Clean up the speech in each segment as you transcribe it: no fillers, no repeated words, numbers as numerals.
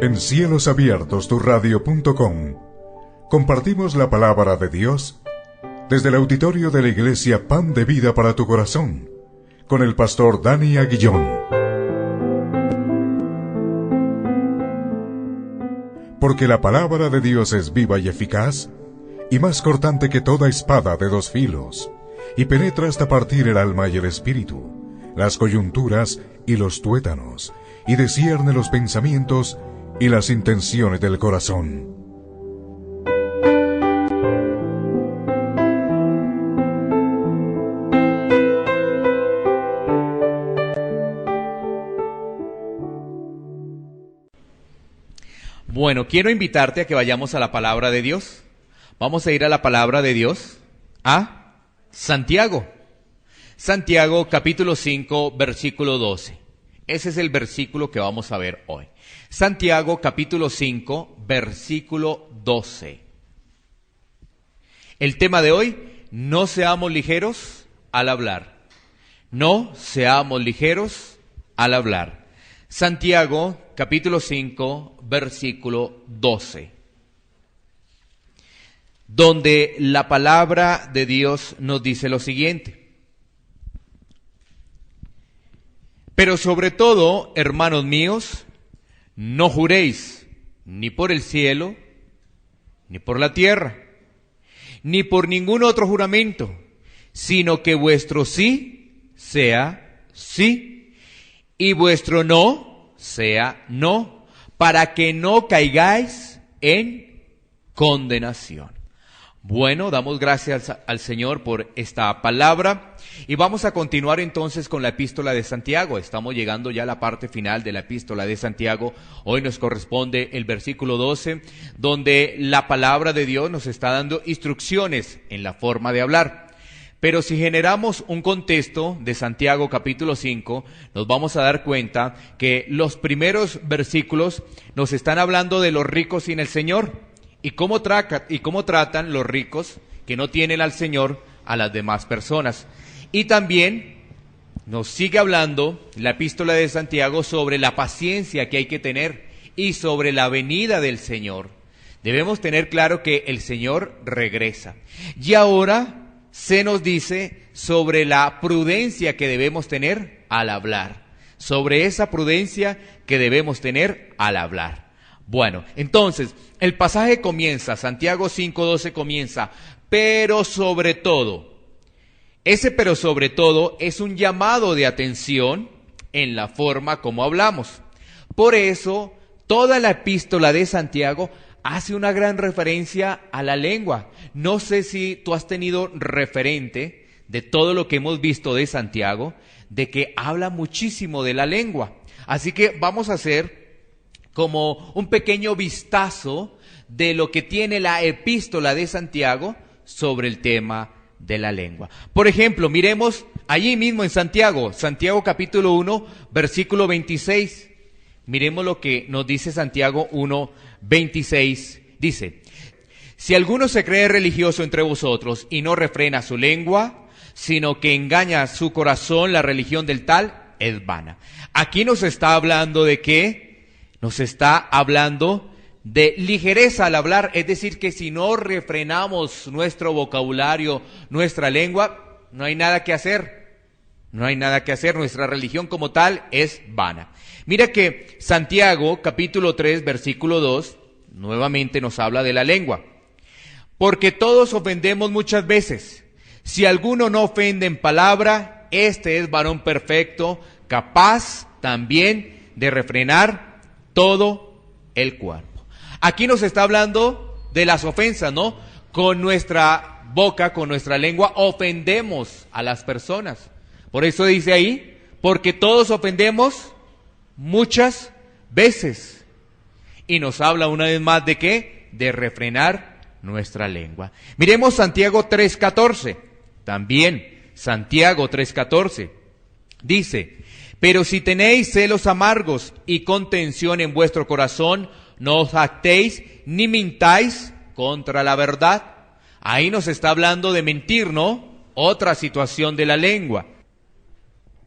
En Cielos Abiertos, tu radio.com, compartimos la palabra de Dios desde el auditorio de la Iglesia Pan de Vida para tu Corazón, con el pastor Dani Aguillón. Porque la palabra de Dios es viva y eficaz, y más cortante que toda espada de dos filos, y penetra hasta partir el alma y el espíritu, las coyunturas y los tuétanos, y discierne los pensamientos y las intenciones del corazón. Bueno, quiero invitarte a que vayamos a la palabra de Dios. Vamos a ir a la palabra de Dios, a Santiago. Santiago capítulo 5, versículo 12. Ese es el versículo que vamos a ver hoy. Santiago capítulo 5, versículo 12. El tema de hoy: no seamos ligeros al hablar. No seamos ligeros al hablar. Santiago capítulo 5, versículo 12. Donde la palabra de Dios nos dice lo siguiente: pero sobre todo, hermanos míos, no juréis ni por el cielo, ni por la tierra, ni por ningún otro juramento, sino que vuestro sí sea sí, y vuestro no sea no, para que no caigáis en condenación. Bueno, damos gracias al Señor por esta palabra y vamos a continuar entonces con la epístola de Santiago. Estamos llegando ya a la parte final de la epístola de Santiago. Hoy nos corresponde el versículo 12, donde la palabra de Dios nos está dando instrucciones en la forma de hablar. Pero si generamos un contexto de Santiago capítulo 5, nos vamos a dar cuenta que los primeros versículos nos están hablando de los ricos sin el Señor. ¿Y cómo tratan los ricos que no tienen al Señor a las demás personas? Y también nos sigue hablando la epístola de Santiago sobre la paciencia que hay que tener y sobre la venida del Señor. Debemos tener claro que el Señor regresa. Y ahora se nos dice sobre la prudencia que debemos tener al hablar. Sobre esa prudencia que debemos tener al hablar. Bueno, entonces, el pasaje comienza, Santiago 5:12 comienza, pero sobre todo. Ese pero sobre todo es un llamado de atención en la forma como hablamos. Por eso, toda la epístola de Santiago hace una gran referencia a la lengua. No sé si tú has tenido referente de todo lo que hemos visto de Santiago, de que habla muchísimo de la lengua. Así que vamos a hacer como un pequeño vistazo de lo que tiene la epístola de Santiago sobre el tema de la lengua. Por ejemplo, miremos allí mismo en Santiago capítulo 1, versículo 26. Miremos lo que nos dice Santiago 1, 26. Dice: si alguno se cree religioso entre vosotros y no refrena su lengua, sino que engaña su corazón, la religión del tal es vana. Aquí nos está hablando de qué. Nos está hablando de ligereza al hablar, es decir, que si no refrenamos nuestro vocabulario, nuestra lengua, no hay nada que hacer. No hay nada que hacer, nuestra religión como tal es vana. Mira que Santiago, capítulo 3, versículo 2, nuevamente nos habla de la lengua. Porque todos ofendemos muchas veces. Si alguno no ofende en palabra, este es varón perfecto, capaz también de refrenar todo el cuerpo. Aquí nos está hablando de las ofensas, ¿no? Con nuestra boca, con nuestra lengua, ofendemos a las personas. Por eso dice ahí, porque todos ofendemos muchas veces. Y nos habla una vez más de ¿qué? De refrenar nuestra lengua. Miremos Santiago 3:14. También Santiago 3:14. Dice: pero si tenéis celos amargos y contención en vuestro corazón, no os jactéis ni mintáis contra la verdad. Ahí nos está hablando de mentir, ¿no? Otra situación de la lengua.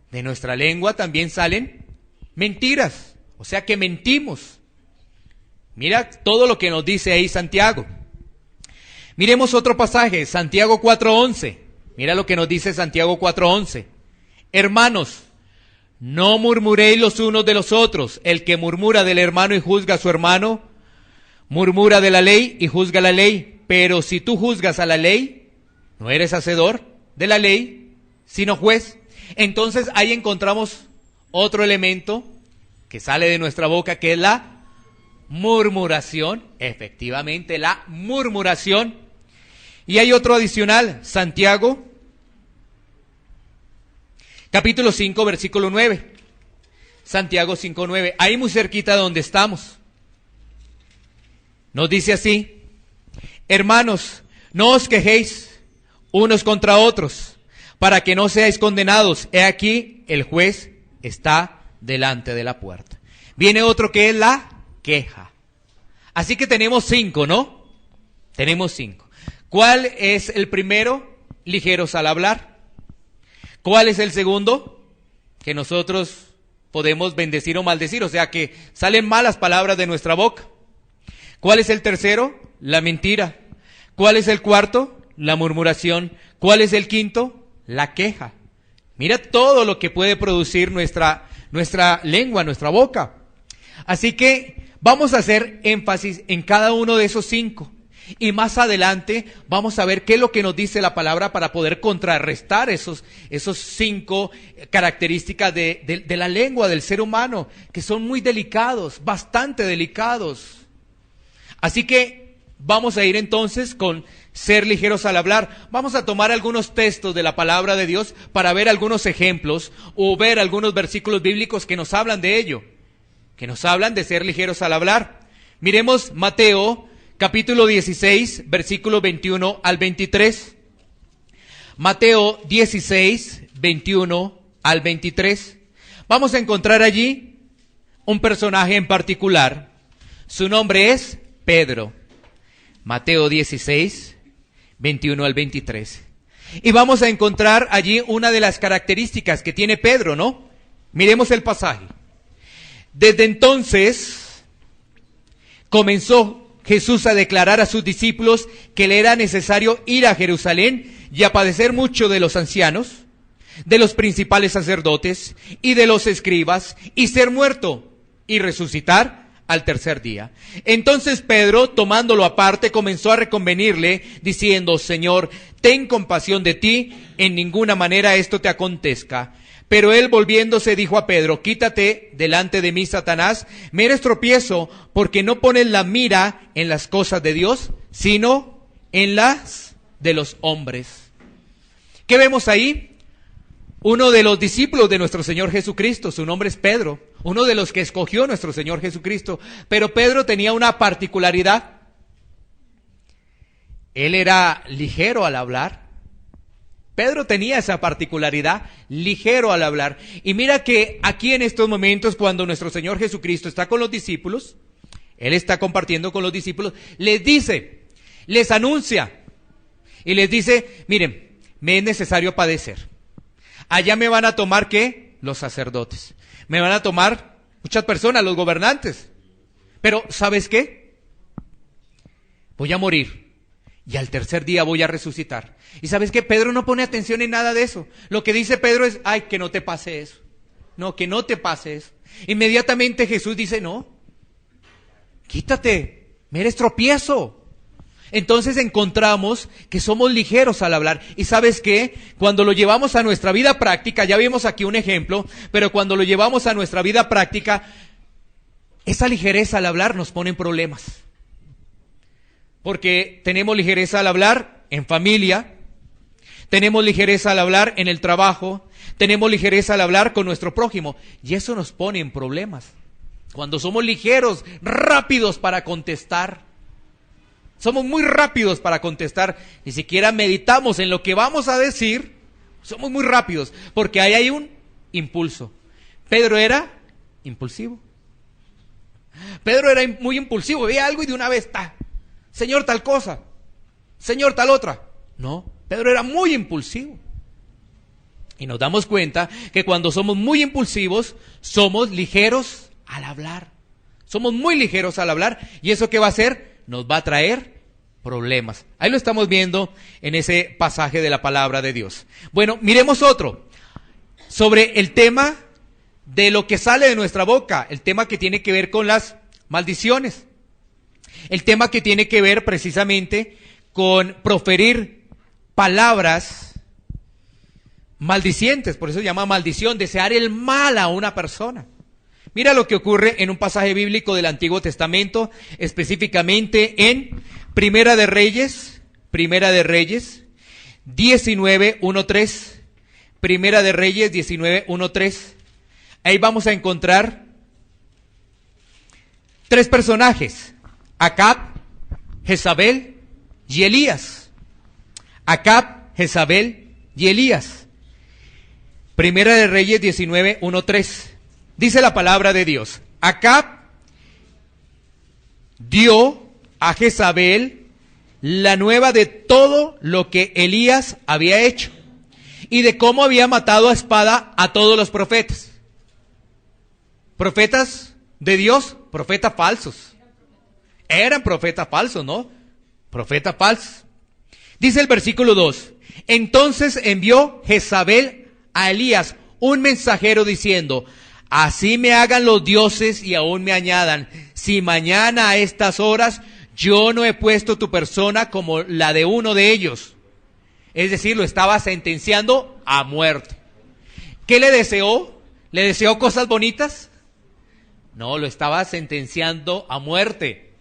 De nuestra lengua también salen mentiras, o sea que mentimos. Mira todo lo que nos dice ahí Santiago. Miremos otro pasaje, Santiago 4:11. Mira lo que nos dice Santiago 4:11. Hermanos, no murmuréis los unos de los otros. El que murmura del hermano y juzga a su hermano, murmura de la ley y juzga la ley. Pero si tú juzgas a la ley, no eres hacedor de la ley, sino juez. Entonces ahí encontramos otro elemento que sale de nuestra boca, que es la murmuración. Efectivamente, la murmuración. Y hay otro adicional, Santiago, capítulo 5, versículo 9. Santiago 5:9, ahí muy cerquita de donde estamos. Nos dice así: hermanos, no os quejéis unos contra otros, para que no seáis condenados. He aquí, el juez está delante de la puerta. Viene otro que es la queja. Así que tenemos 5, ¿no? Tenemos 5. ¿Cuál es el primero? Ligeros al hablar. ¿Cuál es el segundo? Que nosotros podemos bendecir o maldecir, o sea que salen malas palabras de nuestra boca. ¿Cuál es el tercero? La mentira. ¿Cuál es el cuarto? La murmuración. ¿Cuál es el quinto? La queja. Mira todo lo que puede producir nuestra lengua, nuestra boca. Así que vamos a hacer énfasis en cada uno de esos 5. Y más adelante vamos a ver qué es lo que nos dice la palabra para poder contrarrestar esos 5 características de la lengua del ser humano, que son muy delicados, bastante delicados. Así que vamos a ir entonces con ser ligeros al hablar. Vamos a tomar algunos textos de la palabra de Dios para ver algunos ejemplos o ver algunos versículos bíblicos que nos hablan de ello, que nos hablan de ser ligeros al hablar. Miremos Mateo capítulo 16, versículos 21 al 23. Mateo 16, 21 al 23. Vamos a encontrar allí un personaje en particular. Su nombre es Pedro. Mateo 16, 21 al 23. Y vamos a encontrar allí una de las características que tiene Pedro, ¿no? Miremos el pasaje. Desde entonces comenzó Jesús a declarar a sus discípulos que le era necesario ir a Jerusalén y a padecer mucho de los ancianos, de los principales sacerdotes y de los escribas, y ser muerto y resucitar al tercer día. Entonces Pedro, tomándolo aparte, comenzó a reconvenirle, diciendo: Señor, ten compasión de ti, en ninguna manera esto te acontezca. Pero él, volviéndose, dijo a Pedro: quítate delante de mí, Satanás, me eres tropiezo, porque no pones la mira en las cosas de Dios, sino en las de los hombres. ¿Qué vemos ahí? Uno de los discípulos de nuestro Señor Jesucristo, su nombre es Pedro, uno de los que escogió nuestro Señor Jesucristo. Pero Pedro tenía una particularidad. Él era ligero al hablar. Pedro tenía esa particularidad, ligero al hablar. Y mira que aquí en estos momentos, cuando nuestro Señor Jesucristo está con los discípulos, Él está compartiendo con los discípulos, les dice, les anuncia y les dice: miren, me es necesario padecer. Allá me van a tomar, ¿qué? Los sacerdotes. Me van a tomar muchas personas, los gobernantes. Pero, ¿sabes qué? Voy a morir. Y al tercer día voy a resucitar. ¿Y sabes qué? Pedro no pone atención en nada de eso. Lo que dice Pedro es: ay, que no te pase eso. No, que no te pase eso. Inmediatamente Jesús dice: no, quítate, me eres tropiezo. Entonces encontramos que somos ligeros al hablar. ¿Y sabes qué? Cuando lo llevamos a nuestra vida práctica, ya vimos aquí un ejemplo, pero cuando lo llevamos a nuestra vida práctica, esa ligereza al hablar nos pone en problemas. Porque tenemos ligereza al hablar en familia, tenemos ligereza al hablar en el trabajo, tenemos ligereza al hablar con nuestro prójimo, y eso nos pone en problemas. Cuando somos ligeros, rápidos para contestar, somos muy rápidos para contestar, ni siquiera meditamos en lo que vamos a decir, somos muy rápidos, porque ahí hay un impulso. Pedro era impulsivo. Pedro era muy impulsivo, veía algo y de una vez está: Señor, tal cosa, Señor, tal otra. No, Pedro era muy impulsivo. Y nos damos cuenta que cuando somos muy impulsivos, somos ligeros al hablar. Somos muy ligeros al hablar y eso ¿qué va a hacer? Nos va a traer problemas. Ahí lo estamos viendo en ese pasaje de la palabra de Dios. Bueno, miremos otro sobre el tema de lo que sale de nuestra boca, el tema que tiene que ver con las maldiciones, el tema que tiene que ver precisamente con proferir palabras maldicientes, por eso se llama maldición, desear el mal a una persona. Mira lo que ocurre en un pasaje bíblico del Antiguo Testamento, específicamente en Primera de Reyes 19:1-3. Primera de Reyes 19:1-3. Ahí vamos a encontrar tres personajes: Acab, Jezabel y Elías. Acab, Jezabel y Elías. Primera de Reyes 19:1-3. Dice la palabra de Dios: Acab dio a Jezabel la nueva de todo lo que Elías había hecho y de cómo había matado a espada a todos los profetas. Profetas de Dios, profetas falsos. Eran profetas falsos, ¿no? Profetas falsos. Dice el versículo 2: entonces envió Jezabel a Elías un mensajero diciendo: así me hagan los dioses y aún me añadan, si mañana a estas horas yo no he puesto tu persona como la de uno de ellos. Es decir, lo estaba sentenciando a muerte. ¿Qué le deseó? ¿Le deseó cosas bonitas? No, lo estaba sentenciando a muerte.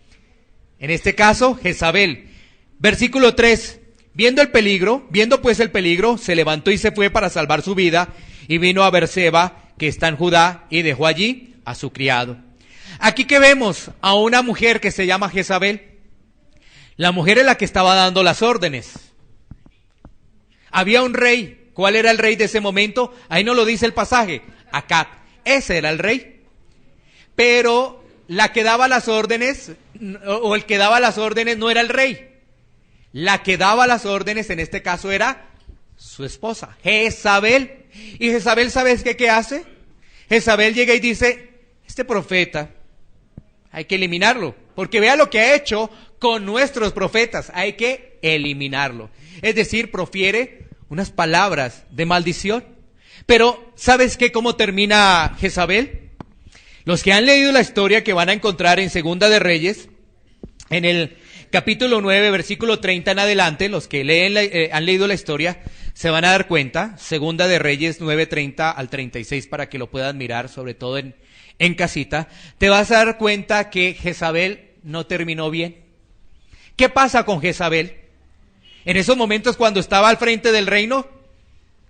En este caso, Jezabel. Versículo 3. Viendo pues el peligro, se levantó y se fue para salvar su vida, y vino a Berseba, que está en Judá, y dejó allí a su criado. Aquí que vemos a una mujer que se llama Jezabel. La mujer es la que estaba dando las órdenes. Había un rey. ¿Cuál era el rey de ese momento? Ahí no lo dice el pasaje. Acab. Ese era el rey. Pero la que daba las órdenes, o el que daba las órdenes, no era el rey. La que daba las órdenes en este caso era su esposa, Jezabel. Y Jezabel, ¿sabes qué hace? Jezabel llega y dice: este profeta hay que eliminarlo, porque vea lo que ha hecho con nuestros profetas, hay que eliminarlo. Es decir, profiere unas palabras de maldición. Pero ¿sabes qué? ¿Cómo termina Jezabel? Los que han leído la historia, que van a encontrar en Segunda de Reyes, en el capítulo 9, versículo 30 en adelante, los que han leído la historia, se van a dar cuenta. Segunda de Reyes 9:30 al 36, para que lo puedan mirar, sobre todo en casita. Te vas a dar cuenta que Jezabel no terminó bien. ¿Qué pasa con Jezabel? En esos momentos, cuando estaba al frente del reino,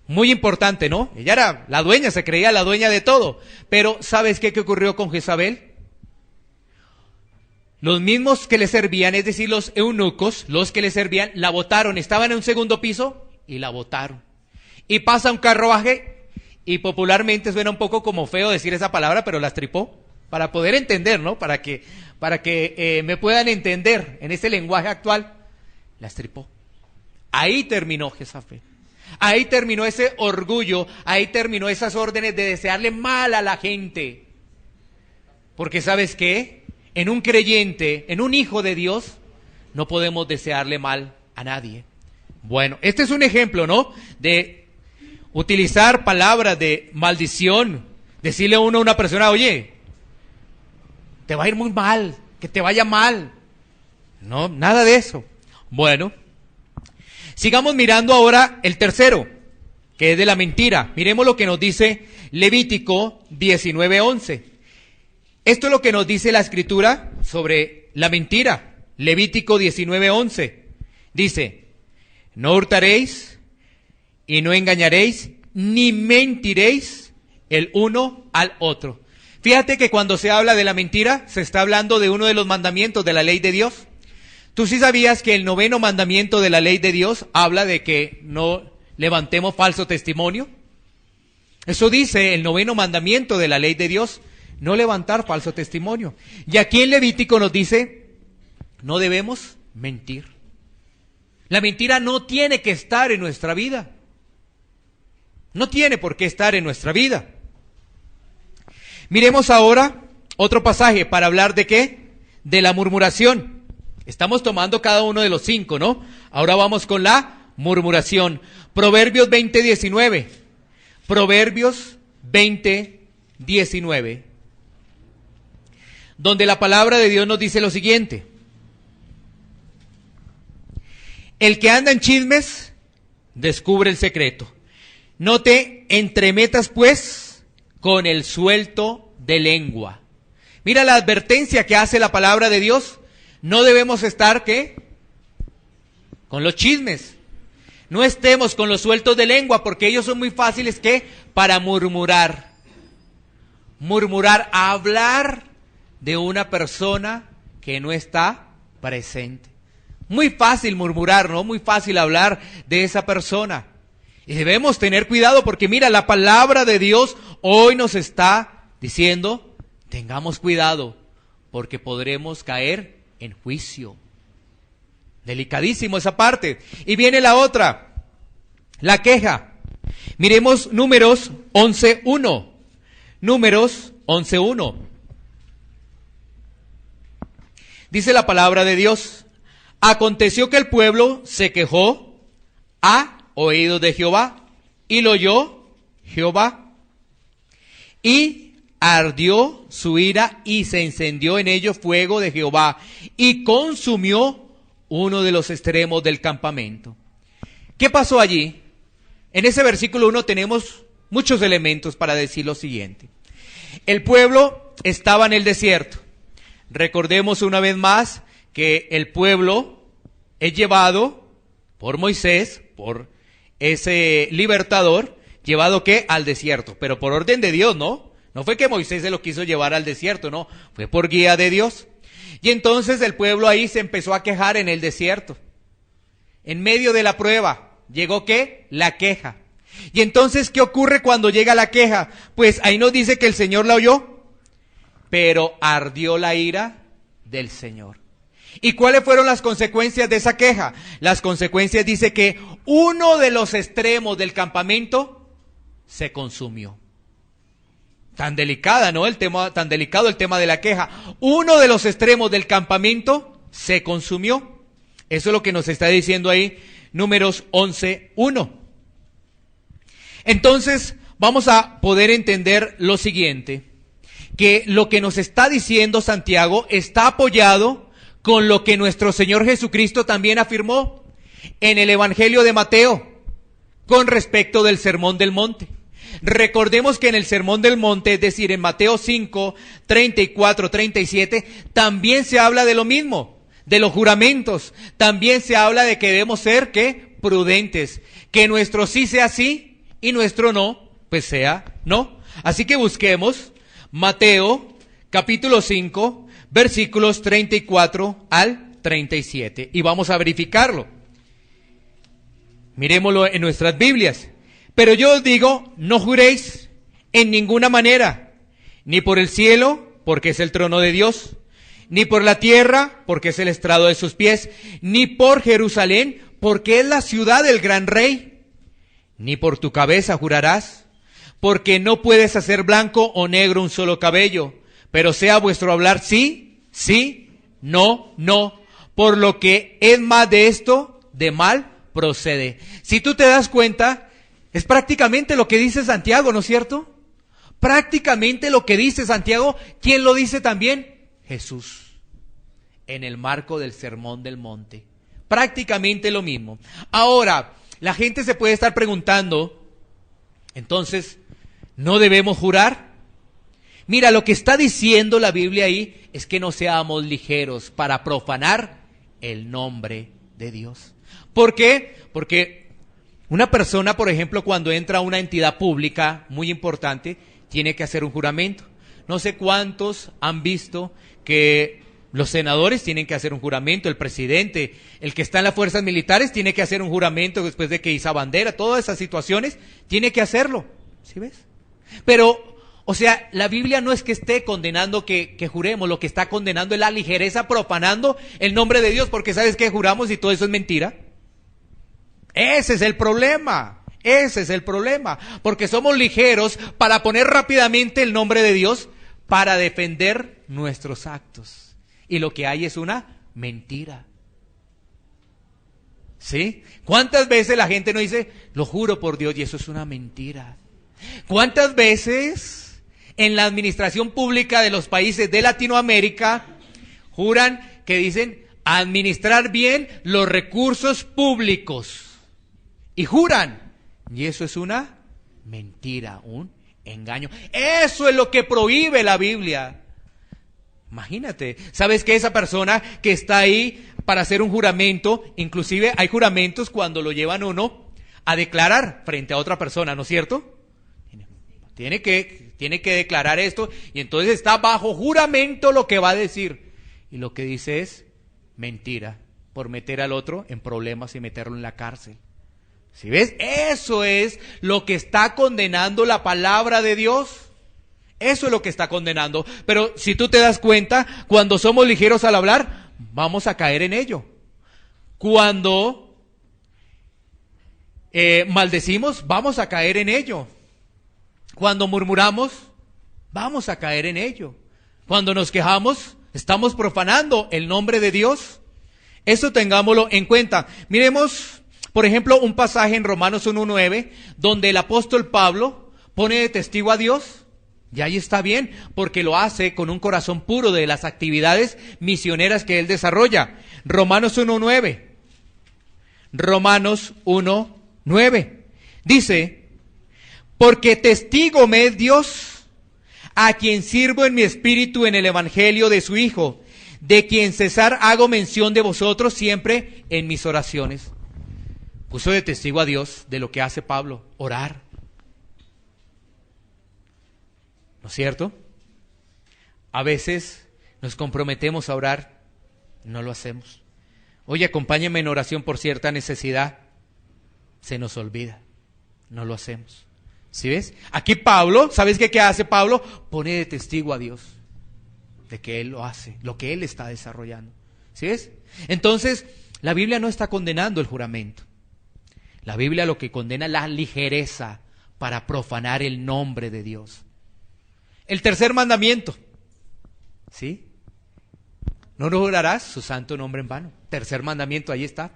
muy importante, ¿no? Ella era la dueña, se creía la dueña de todo. Pero ¿sabes qué ocurrió con Jezabel? Los mismos que le servían, es decir, los eunucos, los que le servían, la botaron. Estaban en un segundo piso y la botaron. Y pasa un carruaje, y popularmente suena un poco como feo decir esa palabra, pero la estripó, para poder entender, ¿no? Para que me puedan entender en ese lenguaje actual. La estripó. Ahí terminó Jezabel. Ahí terminó ese orgullo, ahí terminó esas órdenes de desearle mal a la gente. Porque ¿sabes qué? En un creyente, en un hijo de Dios, no podemos desearle mal a nadie. Bueno, este es un ejemplo, ¿no? De utilizar palabras de maldición, decirle a una persona: oye, te va a ir muy mal, que te vaya mal. No, nada de eso. Bueno, sigamos mirando ahora el tercero, que es de la mentira. Miremos lo que nos dice Levítico 19:11. Esto es lo que nos dice la Escritura sobre la mentira. Levítico 19:11. Dice: no hurtaréis y no engañaréis, ni mentiréis el uno al otro. Fíjate que cuando se habla de la mentira, se está hablando de uno de los mandamientos de la ley de Dios. ¿Tú sí sabías que el 9º mandamiento de la ley de Dios habla de que no levantemos falso testimonio? Eso dice el 9º mandamiento de la ley de Dios, no levantar falso testimonio. Y aquí en Levítico nos dice: no debemos mentir. La mentira no tiene que estar en nuestra vida. No tiene por qué estar en nuestra vida. Miremos ahora otro pasaje para hablar de ¿qué? De la murmuración. Estamos tomando cada uno de los 5, ¿no? Ahora vamos con la murmuración. Proverbios 20:19. Proverbios 20:19. Donde la palabra de Dios nos dice lo siguiente: el que anda en chismes descubre el secreto. No te entremetas pues con el suelto de lengua. Mira la advertencia que hace la palabra de Dios. No debemos estar, ¿qué? Con los chismes. No estemos con los sueltos de lengua, porque ellos son muy fáciles, ¿qué? Para murmurar. Murmurar, hablar de una persona que no está presente. Muy fácil murmurar, ¿no? Muy fácil hablar de esa persona. Y debemos tener cuidado porque mira, la palabra de Dios hoy nos está diciendo, tengamos cuidado, porque podremos caer en juicio. Delicadísimo esa parte. Y viene la otra, la queja. Miremos Números 11:1. Números 11:1. Dice la palabra de Dios: aconteció que el pueblo se quejó a oídos de Jehová, y lo oyó Jehová, y ardió su ira, y se encendió en ello fuego de Jehová, y consumió uno de los extremos del campamento. ¿Qué pasó allí? En ese versículo 1 tenemos muchos elementos para decir lo siguiente. El pueblo estaba en el desierto. Recordemos una vez más que el pueblo es llevado por Moisés, por ese libertador, llevado ¿qué? Al desierto, pero por orden de Dios, ¿no? No fue que Moisés se lo quiso llevar al desierto, no, fue por guía de Dios. Y entonces el pueblo ahí se empezó a quejar en el desierto. En medio de la prueba, llegó ¿qué? La queja. Y entonces, ¿qué ocurre cuando llega la queja? Pues ahí nos dice que el Señor la oyó, pero ardió la ira del Señor. ¿Y cuáles fueron las consecuencias de esa queja? Las consecuencias dice que uno de los extremos del campamento se consumió. Tan delicada, ¿no? Tan delicado el tema de la queja. Uno de los extremos del campamento se consumió. Eso es lo que nos está diciendo ahí Números 11:1. Entonces, vamos a poder entender lo siguiente, que lo que nos está diciendo Santiago está apoyado con lo que nuestro Señor Jesucristo también afirmó en el Evangelio de Mateo con respecto del Sermón del Monte. Recordemos que en el Sermón del Monte, es decir, en Mateo 5, 34, 37, también se habla de lo mismo, de los juramentos. También se habla de que debemos ser, ¿qué? Prudentes. Que nuestro sí sea sí y nuestro no, pues sea no. Así que busquemos Mateo capítulo 5, versículos 34 al 37. Y vamos a verificarlo. Mirémoslo en nuestras Biblias. Pero yo os digo, no juréis en ninguna manera, ni por el cielo, porque es el trono de Dios, ni por la tierra, porque es el estrado de sus pies, ni por Jerusalén, porque es la ciudad del gran rey, ni por tu cabeza jurarás, porque no puedes hacer blanco o negro un solo cabello, pero sea vuestro hablar sí, sí, no, no, por lo que es más de esto, de mal procede. Si tú te das cuenta, es prácticamente lo que dice Santiago, ¿no es cierto? Prácticamente lo que dice Santiago. ¿Quién lo dice también? Jesús, en el marco del Sermón del Monte. Prácticamente lo mismo. Ahora, la gente se puede estar preguntando, entonces, ¿no debemos jurar? Mira, lo que está diciendo la Biblia ahí es que no seamos ligeros para profanar el nombre de Dios. ¿Por qué? Porque una persona, por ejemplo, cuando entra a una entidad pública muy importante, tiene que hacer un juramento. No sé cuántos han visto que los senadores tienen que hacer un juramento, el presidente, el que está en las fuerzas militares tiene que hacer un juramento después de que iza bandera, todas esas situaciones, tiene que hacerlo. ¿Sí ves? Pero, o sea, la Biblia no es que esté condenando que juremos, lo que está condenando es la ligereza profanando el nombre de Dios, porque ¿sabes qué? Juramos y todo eso es mentira. Ese es el problema, porque somos ligeros para poner rápidamente el nombre de Dios, para defender nuestros actos. Y lo que hay es una mentira. ¿Sí? ¿Cuántas veces la gente no dice, lo juro por Dios, y eso es una mentira? ¿Cuántas veces en la administración pública de los países de Latinoamérica juran que dicen administrar bien los recursos públicos? Y juran, y eso es una mentira, un engaño. Eso es lo que prohíbe la Biblia. Imagínate, ¿sabes que esa persona que está ahí para hacer un juramento, inclusive hay juramentos cuando lo llevan uno a declarar frente a otra persona, ¿no es cierto? Tiene que declarar esto, y entonces está bajo juramento lo que va a decir. Y lo que dice es mentira, por meter al otro en problemas y meterlo en la cárcel. ¿Sí ves? Eso es lo que está condenando la palabra de Dios. Eso es lo que está condenando. Pero si tú te das cuenta, cuando somos ligeros al hablar, vamos a caer en ello. Cuando maldecimos, vamos a caer en ello. Cuando murmuramos, vamos a caer en ello. Cuando nos quejamos, estamos profanando el nombre de Dios. Eso tengámoslo en cuenta. Miremos, por ejemplo, un pasaje en Romanos 1:9, donde el apóstol Pablo pone de testigo a Dios. Y ahí está bien, porque lo hace con un corazón puro de las actividades misioneras que él desarrolla. Romanos 1:9. Romanos 1:9. Dice, porque testigo me es Dios, a quien sirvo en mi espíritu en el evangelio de su Hijo, de quien cesar hago mención de vosotros siempre en mis oraciones. Puso de testigo a Dios de lo que hace Pablo, orar. ¿No es cierto? A veces nos comprometemos a orar, no lo hacemos. Oye, acompáñame en oración por cierta necesidad. Se nos olvida, no lo hacemos. ¿Sí ves? Aquí Pablo, ¿sabes qué hace Pablo? Pone de testigo a Dios de que él lo hace, lo que él está desarrollando. ¿Sí ves? Entonces, la Biblia no está condenando el juramento. La Biblia lo que condena es la ligereza para profanar el nombre de Dios. El tercer mandamiento, ¿sí? No jurarás su santo nombre en vano. Tercer mandamiento, ahí está.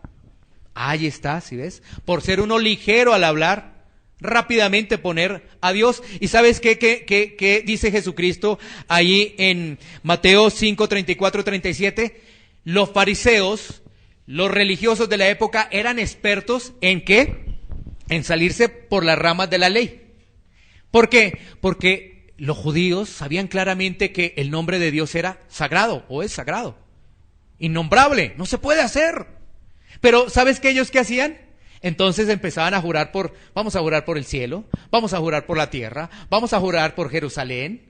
Ahí está, ¿sí ves? Por ser uno ligero al hablar, rápidamente poner a Dios. ¿Y sabes qué dice Jesucristo ahí en Mateo 5, 34, 37? Los fariseos, los religiosos de la época, eran expertos ¿en qué? En salirse por las ramas de la ley. ¿Por qué? Porque los judíos sabían claramente que el nombre de Dios era sagrado, o es sagrado, innombrable, no se puede hacer. Pero ¿sabes qué ellos qué hacían? Entonces empezaban a jurar vamos a jurar por el cielo, vamos a jurar por la tierra, vamos a jurar por Jerusalén.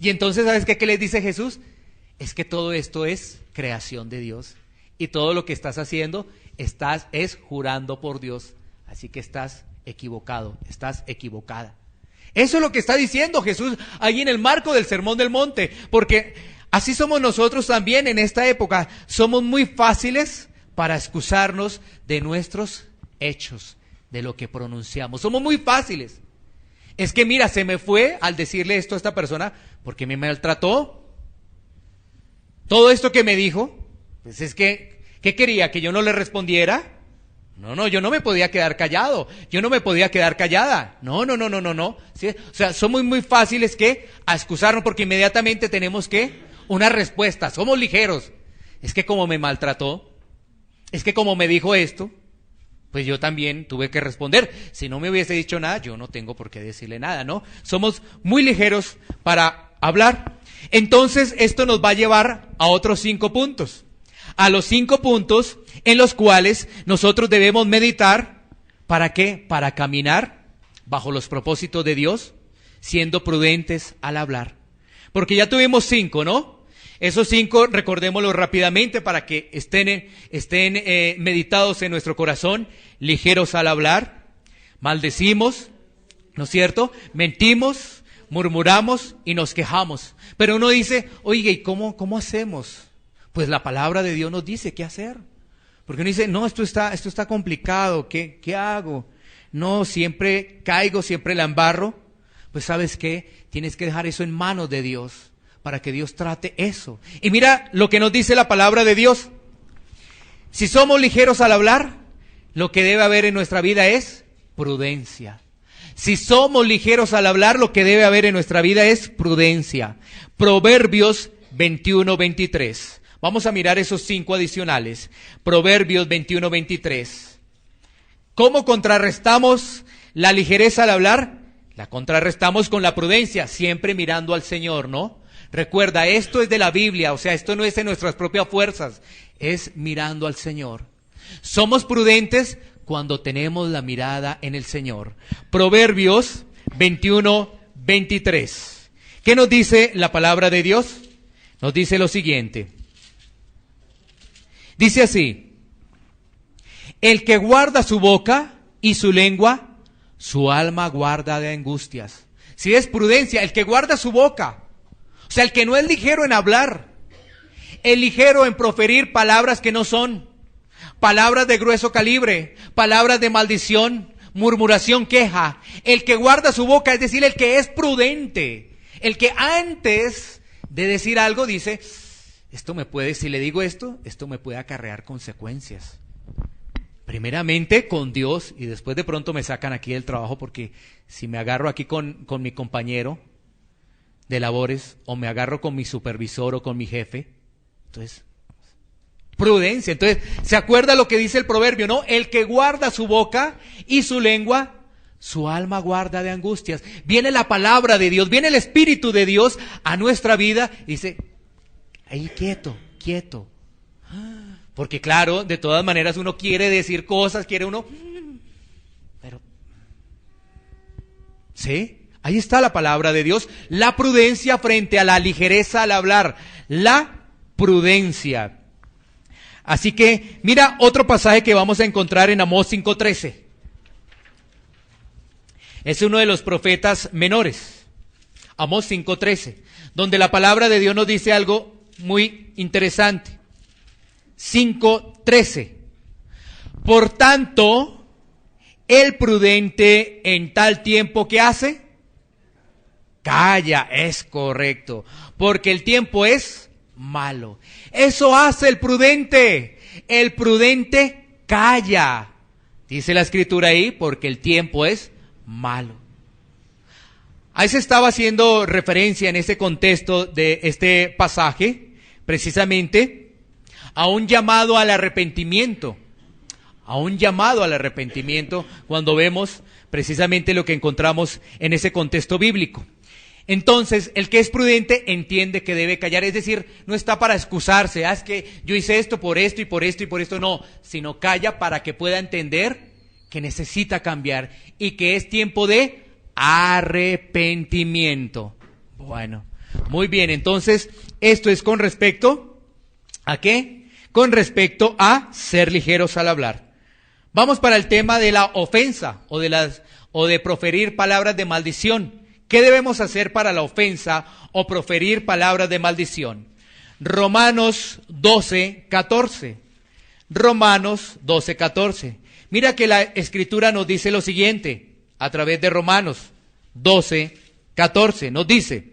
Y entonces ¿sabes qué les dice Jesús? Es que todo esto es creación de Dios, y todo lo que estás haciendo es jurando por Dios, así que estás equivocado, estás equivocada. Eso es lo que está diciendo Jesús ahí en el marco del Sermón del Monte, porque así somos nosotros también en esta época. Somos muy fáciles para excusarnos de nuestros hechos, de lo que pronunciamos. Somos muy fáciles. Es que mira, se me fue al decirle esto a esta persona porque me maltrató. Todo esto que me dijo, pues es que, ¿qué quería? ¿Que yo no le respondiera? No, yo no me podía quedar callado, yo no me podía quedar callada, no. ¿Sí? O sea, somos muy fáciles a excusarnos porque inmediatamente tenemos una respuesta, somos ligeros. Es que como me maltrató, es que como me dijo esto, pues yo también tuve que responder. Si no me hubiese dicho nada, yo no tengo por qué decirle nada, ¿no? Somos muy ligeros para hablar. Entonces, esto nos va a llevar a otros 5 puntos. A los 5 puntos en los cuales nosotros debemos meditar. ¿Para qué? Para caminar bajo los propósitos de Dios, siendo prudentes al hablar. Porque ya tuvimos 5, ¿no? Esos 5, recordémoslos rápidamente para que estén meditados en nuestro corazón. Ligeros al hablar, maldecimos, ¿no es cierto? Mentimos, murmuramos y nos quejamos. Pero uno dice, oiga, ¿y cómo hacemos? Pues la palabra de Dios nos dice qué hacer. Porque uno dice, no, esto está complicado, ¿qué hago? No, siempre caigo, siempre la embarro. Pues ¿sabes qué? tienes que dejar eso en manos de Dios, para que Dios trate eso. Y mira lo que nos dice la palabra de Dios. Si somos ligeros al hablar, lo que debe haber en nuestra vida es prudencia. Si somos ligeros al hablar, lo que debe haber en nuestra vida es prudencia. Proverbios 21:23. Vamos a mirar esos 5 adicionales. Proverbios 21:23. ¿Cómo contrarrestamos la ligereza al hablar? La contrarrestamos con la prudencia, siempre mirando al Señor, ¿no? Recuerda, esto es de la Biblia, o sea, esto no es de nuestras propias fuerzas, es mirando al Señor. Somos prudentes cuando tenemos la mirada en el Señor. Proverbios 21:23. ¿Qué nos dice la palabra de Dios? Nos dice lo siguiente. Dice así: el que guarda su boca y su lengua, su alma guarda de angustias. Si es prudencia, el que guarda su boca, o sea, el que no es ligero en hablar, el ligero en proferir palabras que no son, palabras de grueso calibre, palabras de maldición, murmuración, queja. El que guarda su boca, es decir, el que es prudente, el que antes de decir algo dice, esto me puede, si le digo esto me puede acarrear consecuencias. Primeramente con Dios, y después de pronto me sacan aquí del trabajo, porque si me agarro aquí con mi compañero de labores, o me agarro con mi supervisor o con mi jefe, entonces, prudencia. Entonces, ¿se acuerda lo que dice el proverbio, no? El que guarda su boca y su lengua, su alma guarda de angustias. Viene la palabra de Dios, viene el Espíritu de Dios a nuestra vida y dice, ahí quieto, quieto. Porque claro, de todas maneras uno quiere decir cosas, quiere uno, pero, ¿sí? Ahí está la palabra de Dios, la prudencia frente a la ligereza al hablar, la prudencia. Así que, mira otro pasaje que vamos a encontrar en Amós 5:13. Es uno de los profetas menores, Amós 5:13, donde la palabra de Dios nos dice algo muy interesante. 5:13. Por tanto, el prudente en tal tiempo, ¿qué hace? Calla, es correcto, porque el tiempo es malo. Eso hace el prudente. El prudente calla. Dice la escritura ahí, porque el tiempo es malo. Ahí se estaba haciendo referencia en ese contexto de este pasaje, precisamente, a un llamado al arrepentimiento. A un llamado al arrepentimiento cuando vemos precisamente lo que encontramos en ese contexto bíblico. Entonces, el que es prudente entiende que debe callar, es decir, no está para excusarse, es que yo hice esto por esto y por esto y por esto, no, sino calla para que pueda entender que necesita cambiar y que es tiempo de arrepentimiento. Bueno, muy bien, entonces, esto es con respecto ¿a qué? Con respecto a ser ligeros al hablar. Vamos para el tema de la ofensa o de proferir palabras de maldición. ¿Qué debemos hacer para la ofensa o proferir palabras de maldición? Romanos 12:14. Romanos 12:14. Mira que la Escritura nos dice lo siguiente, a través de Romanos 12:14. Nos dice,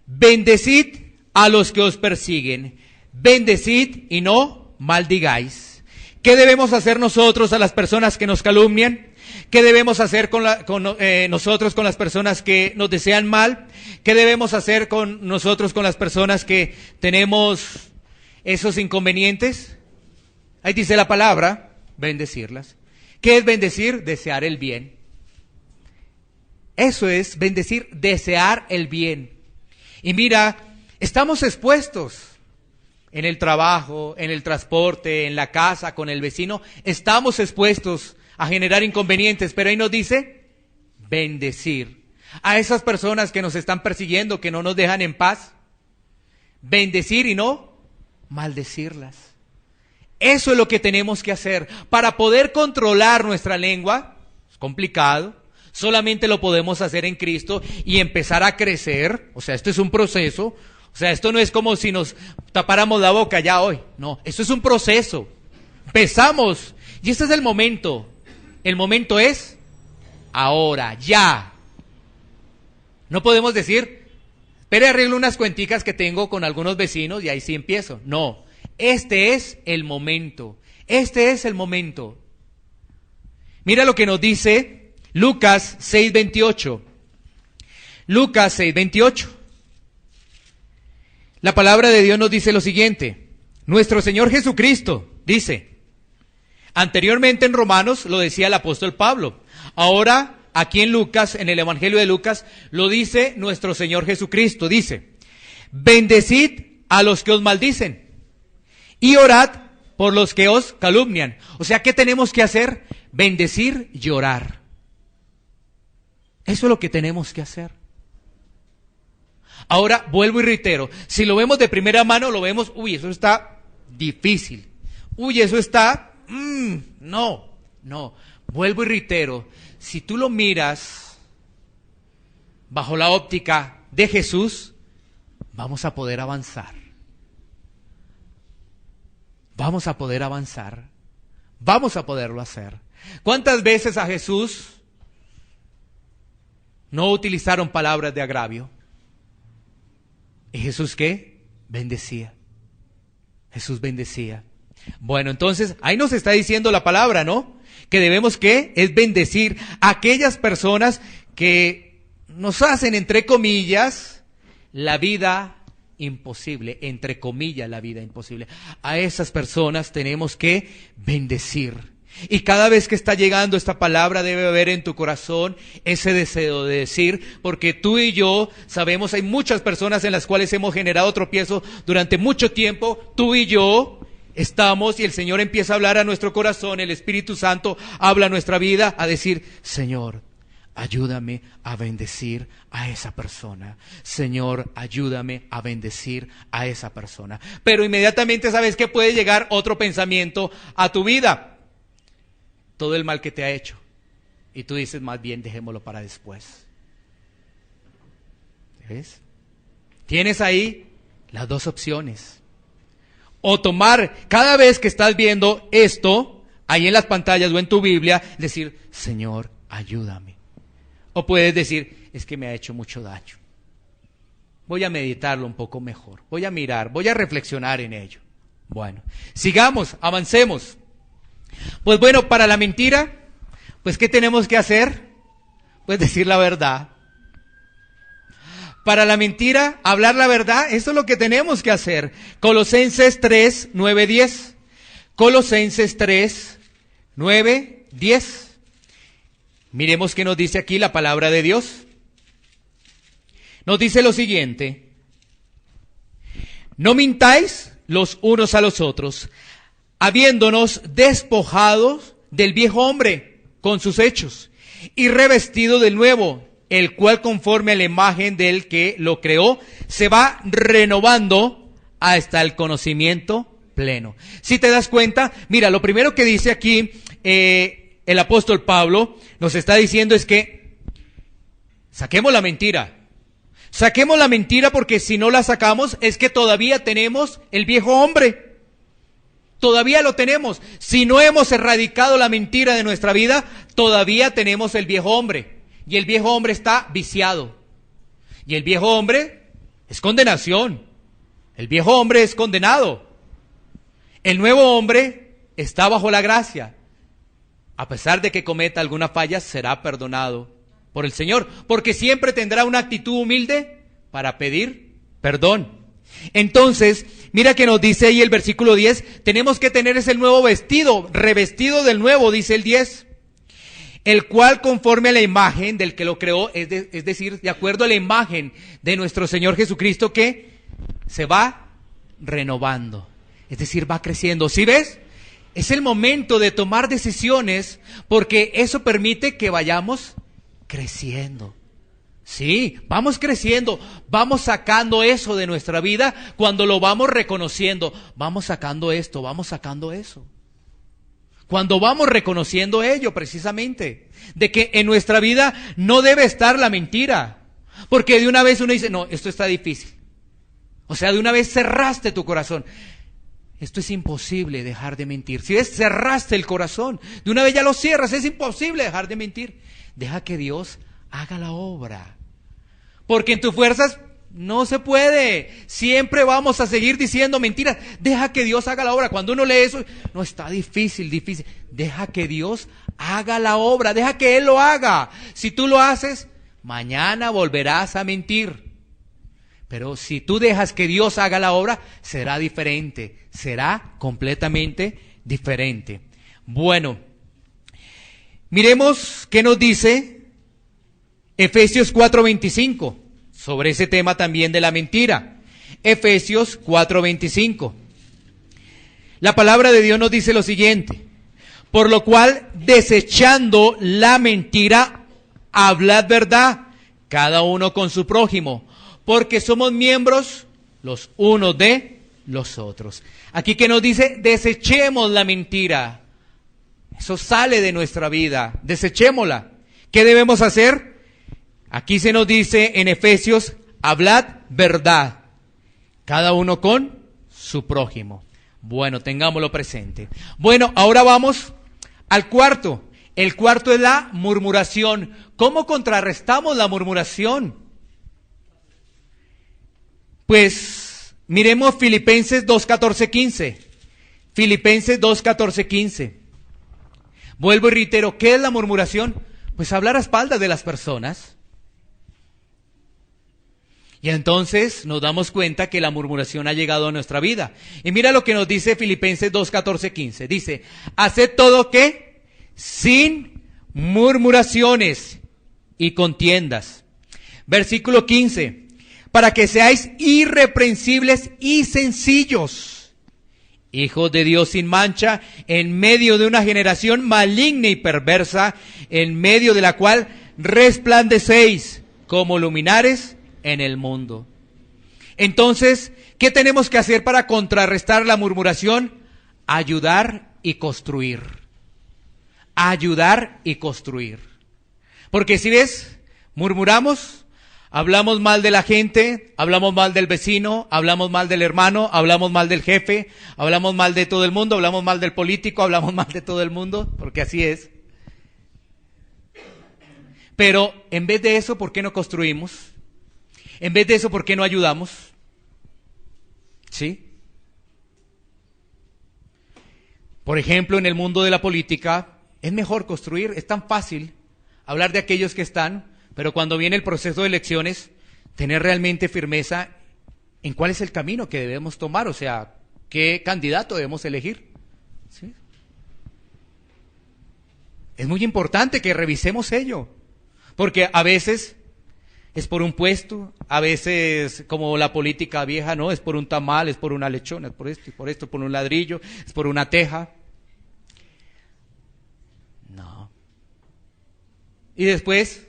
bendecid a los que os persiguen, bendecid y no maldigáis. ¿Qué debemos hacer nosotros a las personas que nos calumnian? ¿Qué debemos hacer nosotros con las personas que nos desean mal? ¿Qué debemos hacer con nosotros con las personas que tenemos esos inconvenientes? Ahí dice la palabra, bendecirlas. ¿Qué es bendecir? Desear el bien. Eso es bendecir, desear el bien. Y mira, estamos expuestos en el trabajo, en el transporte, en la casa, con el vecino. Estamos expuestos a generar inconvenientes, pero ahí nos dice bendecir a esas personas que nos están persiguiendo, que no nos dejan en paz. Bendecir y no maldecirlas. Eso es lo que tenemos que hacer para poder controlar nuestra lengua. Es complicado. Solamente lo podemos hacer en Cristo y empezar a crecer. O sea, esto es un proceso. O sea, esto no es como si nos tapáramos la boca ya hoy. No, esto es un proceso. Empezamos. Y este es el momento. El momento es ahora, ya. No podemos decir, espere, arreglo unas cuenticas que tengo con algunos vecinos y ahí sí empiezo. No, este es el momento. Este es el momento. Mira lo que nos dice Lucas 6:28. Lucas 6:28. La palabra de Dios nos dice lo siguiente. Nuestro Señor Jesucristo dice, anteriormente en Romanos lo decía el apóstol Pablo, ahora aquí en Lucas, en el Evangelio de Lucas, lo dice nuestro Señor Jesucristo, dice, bendecid a los que os maldicen y orad por los que os calumnian. O sea, ¿qué tenemos que hacer? Bendecir y orar. Eso es lo que tenemos que hacer. Ahora, vuelvo y reitero, si lo vemos de primera mano, lo vemos, uy, eso está difícil. Uy, eso está, no. Vuelvo y reitero, si tú lo miras bajo la óptica de Jesús, vamos a poder avanzar. Vamos a poder avanzar. Vamos a poderlo hacer. ¿Cuántas veces a Jesús no utilizaron palabras de agravio? ¿Y Jesús qué? Bendecía. Jesús bendecía. Bueno, entonces, ahí nos está diciendo la palabra, ¿no? Que debemos, ¿qué? Es bendecir a aquellas personas que nos hacen, entre comillas, la vida imposible. Entre comillas, la vida imposible. A esas personas tenemos que bendecir. Y cada vez que está llegando esta palabra debe haber en tu corazón ese deseo de decir, porque tú y yo sabemos, hay muchas personas en las cuales hemos generado tropiezo durante mucho tiempo, tú y yo estamos y el Señor empieza a hablar a nuestro corazón, el Espíritu Santo habla a nuestra vida, a decir, Señor, ayúdame a bendecir a esa persona. Señor, ayúdame a bendecir a esa persona. Pero inmediatamente sabes que puede llegar otro pensamiento a tu vida. Todo el mal que te ha hecho. Y tú dices, más bien dejémoslo para después. ¿Ves? Tienes ahí las dos opciones. O tomar, cada vez que estás viendo esto, ahí en las pantallas o en tu Biblia, decir, Señor, ayúdame. O puedes decir, es que me ha hecho mucho daño. Voy a meditarlo un poco mejor. Voy a mirar, voy a reflexionar en ello. Bueno, sigamos, avancemos. Pues bueno, para la mentira, pues ¿qué tenemos que hacer? Pues decir la verdad. Para la mentira, hablar la verdad, eso es lo que tenemos que hacer. Colosenses 3, 9, 10. Colosenses 3, 9, 10. Miremos qué nos dice aquí la palabra de Dios. Nos dice lo siguiente. No mintáis los unos a los otros, habiéndonos despojados del viejo hombre con sus hechos, y revestido del nuevo, el cual conforme a la imagen del que lo creó, se va renovando hasta el conocimiento pleno. Si te das cuenta, mira, lo primero que dice aquí el apóstol Pablo, nos está diciendo es que saquemos la mentira. Saquemos la mentira porque si no la sacamos es que todavía tenemos el viejo hombre. Todavía lo tenemos. Si no hemos erradicado la mentira de nuestra vida, todavía tenemos el viejo hombre. Y el viejo hombre está viciado. Y el viejo hombre es condenación. El viejo hombre es condenado. El nuevo hombre está bajo la gracia. A pesar de que cometa alguna falla, será perdonado por el Señor. Porque siempre tendrá una actitud humilde para pedir perdón. Entonces, mira que nos dice ahí el versículo 10, tenemos que tener ese nuevo vestido, revestido del nuevo, dice el 10, el cual conforme a la imagen del que lo creó, es decir, de acuerdo a la imagen de nuestro Señor Jesucristo, que se va renovando, es decir, va creciendo. ¿Sí ves? Es el momento de tomar decisiones porque eso permite que vayamos creciendo. Sí, vamos creciendo, vamos sacando eso de nuestra vida cuando lo vamos reconociendo. Vamos sacando esto, vamos sacando eso. Cuando vamos reconociendo ello precisamente, de que en nuestra vida no debe estar la mentira. Porque de una vez uno dice, no, esto está difícil. O sea, de una vez cerraste tu corazón. Esto es imposible dejar de mentir. Si cerraste el corazón, de una vez ya lo cierras, es imposible dejar de mentir. Deja que Dios haga la obra. Porque en tus fuerzas no se puede. Siempre vamos a seguir diciendo mentiras. Deja que Dios haga la obra. Cuando uno lee eso, no, está difícil. Deja que Dios haga la obra. Deja que Él lo haga. Si tú lo haces, mañana volverás a mentir. Pero si tú dejas que Dios haga la obra, será diferente. Será completamente diferente. Bueno, miremos qué nos dice Efesios 4:25. Sobre ese tema también de la mentira. Efesios 4:25. La palabra de Dios nos dice lo siguiente: por lo cual, desechando la mentira, hablad verdad, cada uno con su prójimo, porque somos miembros los unos de los otros. Aquí que nos dice, desechemos la mentira. Eso sale de nuestra vida, desechémosla. ¿Qué debemos hacer? Aquí se nos dice en Efesios, hablad verdad, cada uno con su prójimo. Bueno, tengámoslo presente. Bueno, ahora vamos al cuarto. El cuarto es la murmuración. ¿Cómo contrarrestamos la murmuración? Pues miremos Filipenses 2:14-15. Filipenses 2:14-15. Vuelvo y reitero, ¿qué es la murmuración? Pues hablar a espaldas de las personas. Y entonces nos damos cuenta que la murmuración ha llegado a nuestra vida. Y mira lo que nos dice Filipenses 2:14-15. Dice, haced todo ¿qué? Sin murmuraciones y contiendas. Versículo 15. Para que seáis irreprensibles y sencillos, hijos de Dios sin mancha, en medio de una generación maligna y perversa, en medio de la cual resplandecéis como luminares en el mundo. Entonces, ¿qué tenemos que hacer para contrarrestar la murmuración? Ayudar y construir. Ayudar y construir. Porque si ves, murmuramos, hablamos mal de la gente, hablamos mal del vecino, hablamos mal del hermano, hablamos mal del jefe, hablamos mal de todo el mundo, hablamos mal del político, hablamos mal de todo el mundo, porque así es. Pero en vez de eso, ¿por qué no construimos? En vez de eso, ¿por qué no ayudamos? ¿Sí? Por ejemplo, en el mundo de la política, es mejor construir, es tan fácil hablar de aquellos que están, pero cuando viene el proceso de elecciones, tener realmente firmeza en cuál es el camino que debemos tomar, o sea, qué candidato debemos elegir. ¿Sí? Es muy importante que revisemos ello, porque a veces es por un puesto, a veces como la política vieja, no, es por un tamal, es por una lechona, es por esto, por un ladrillo, es por una teja. No. Y después,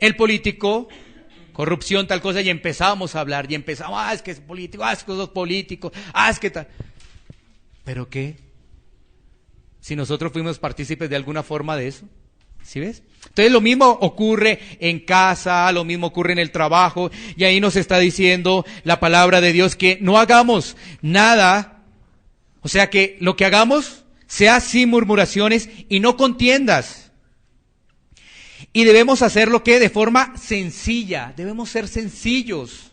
el político, corrupción, tal cosa, y empezamos a hablar, y empezamos, es que es político, es que sos político, es que tal. ¿Pero qué? Si nosotros fuimos partícipes de alguna forma de eso. ¿Sí ves? Entonces lo mismo ocurre en casa, lo mismo ocurre en el trabajo, y ahí nos está diciendo la palabra de Dios que no hagamos nada, o sea que lo que hagamos sea sin murmuraciones y no contiendas. Y debemos hacerlo ¿qué? De forma sencilla, debemos ser sencillos.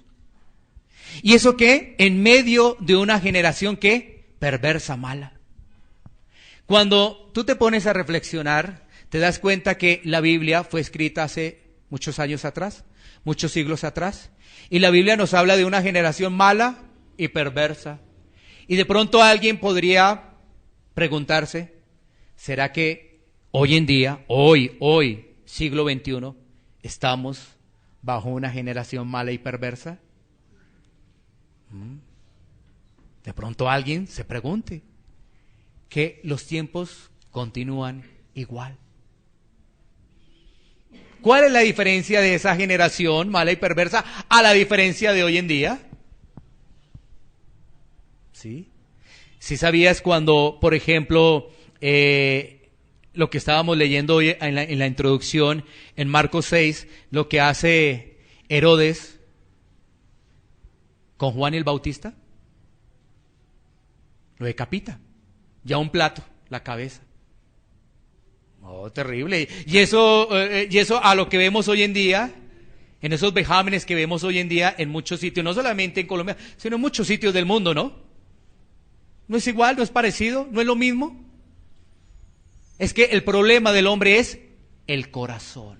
¿Y eso qué? En medio de una generación ¿qué? Perversa, mala. Cuando tú te pones a reflexionar, te das cuenta que la Biblia fue escrita hace muchos años atrás, muchos siglos atrás, y la Biblia nos habla de una generación mala y perversa. Y de pronto alguien podría preguntarse, ¿será que hoy en día, hoy, siglo XXI, estamos bajo una generación mala y perversa? De pronto alguien se pregunte que los tiempos continúan igual. ¿Cuál es la diferencia de esa generación mala y perversa a la diferencia de hoy en día? ¿Sí? ¿Sí sabías cuando, por ejemplo, lo que estábamos leyendo hoy en la introducción, en Marcos 6, lo que hace Herodes con Juan el Bautista? Lo decapita, ya un plato, la cabeza. Oh, terrible. Y eso a lo que vemos hoy en día en esos vejámenes que vemos hoy en día en muchos sitios, no solamente en Colombia, sino en muchos sitios del mundo, ¿no? ¿No es igual? ¿No es parecido? ¿No es lo mismo? Es que el problema del hombre es el corazón.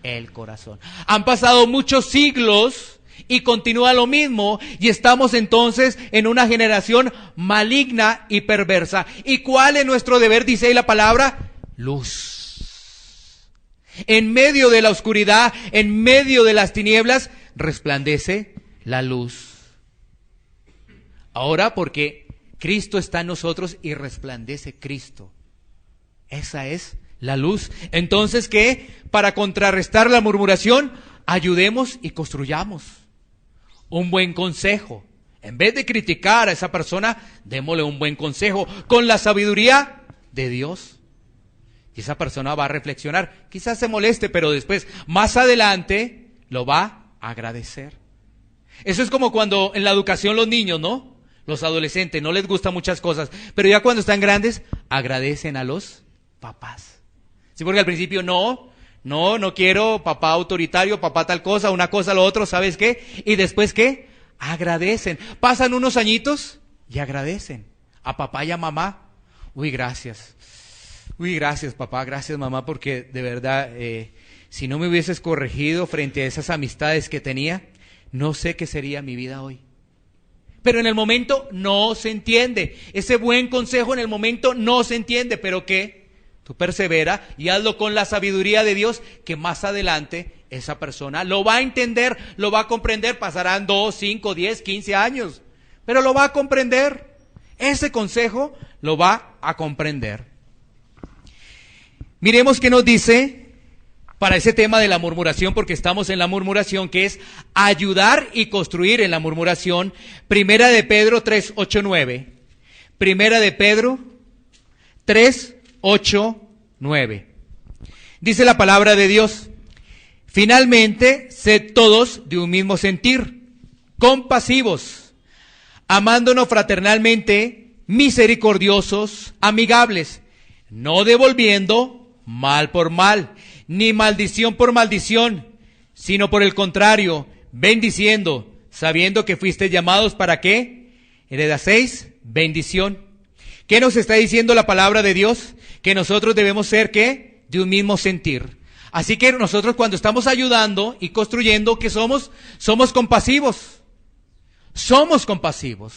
El corazón. Han pasado muchos siglos y continúa lo mismo, y estamos entonces en una generación maligna y perversa. ¿Y cuál es nuestro deber? Dice ahí la palabra: luz. En medio de la oscuridad, en medio de las tinieblas, resplandece la luz. Ahora, porque Cristo está en nosotros y resplandece Cristo. Esa es la luz. Entonces, ¿qué? Para contrarrestar la murmuración, ayudemos y construyamos un buen consejo. En vez de criticar a esa persona, démosle un buen consejo con la sabiduría de Dios. Y esa persona va a reflexionar. Quizás se moleste, pero después, más adelante, lo va a agradecer. Eso es como cuando en la educación los niños, ¿no? Los adolescentes no les gustan muchas cosas, pero ya cuando están grandes, agradecen a los papás. Sí, porque al principio no quiero papá autoritario, papá tal cosa, una cosa, lo otro, ¿sabes qué? Y después, ¿qué? Agradecen. Pasan unos añitos y agradecen a papá y a mamá. Uy, gracias. Uy, gracias papá, gracias mamá, porque de verdad, si no me hubieses corregido frente a esas amistades que tenía, no sé qué sería mi vida hoy. Pero en el momento no se entiende. Ese buen consejo en el momento no se entiende, pero ¿qué? Tú persevera y hazlo con la sabiduría de Dios, que más adelante esa persona lo va a entender, lo va a comprender. Pasarán 2, 5, 10, 15 años, pero lo va a comprender. Ese consejo lo va a comprender. Miremos qué nos dice para ese tema de la murmuración, porque estamos en la murmuración, que es ayudar y construir en la murmuración. Primera de Pedro 3, 8, 9. Primera de Pedro 3, 8, 9. Dice la palabra de Dios: finalmente, sed todos de un mismo sentir, compasivos, amándonos fraternalmente, misericordiosos, amigables, no devolviendo mal por mal, ni maldición por maldición, sino por el contrario, bendiciendo, sabiendo que fuisteis llamados ¿para qué? Heredaseis bendición. ¿Qué nos está diciendo la palabra de Dios? Que nosotros debemos ser ¿qué? De un mismo sentir. Así que nosotros cuando estamos ayudando y construyendo, ¿qué somos? Somos compasivos. Somos compasivos.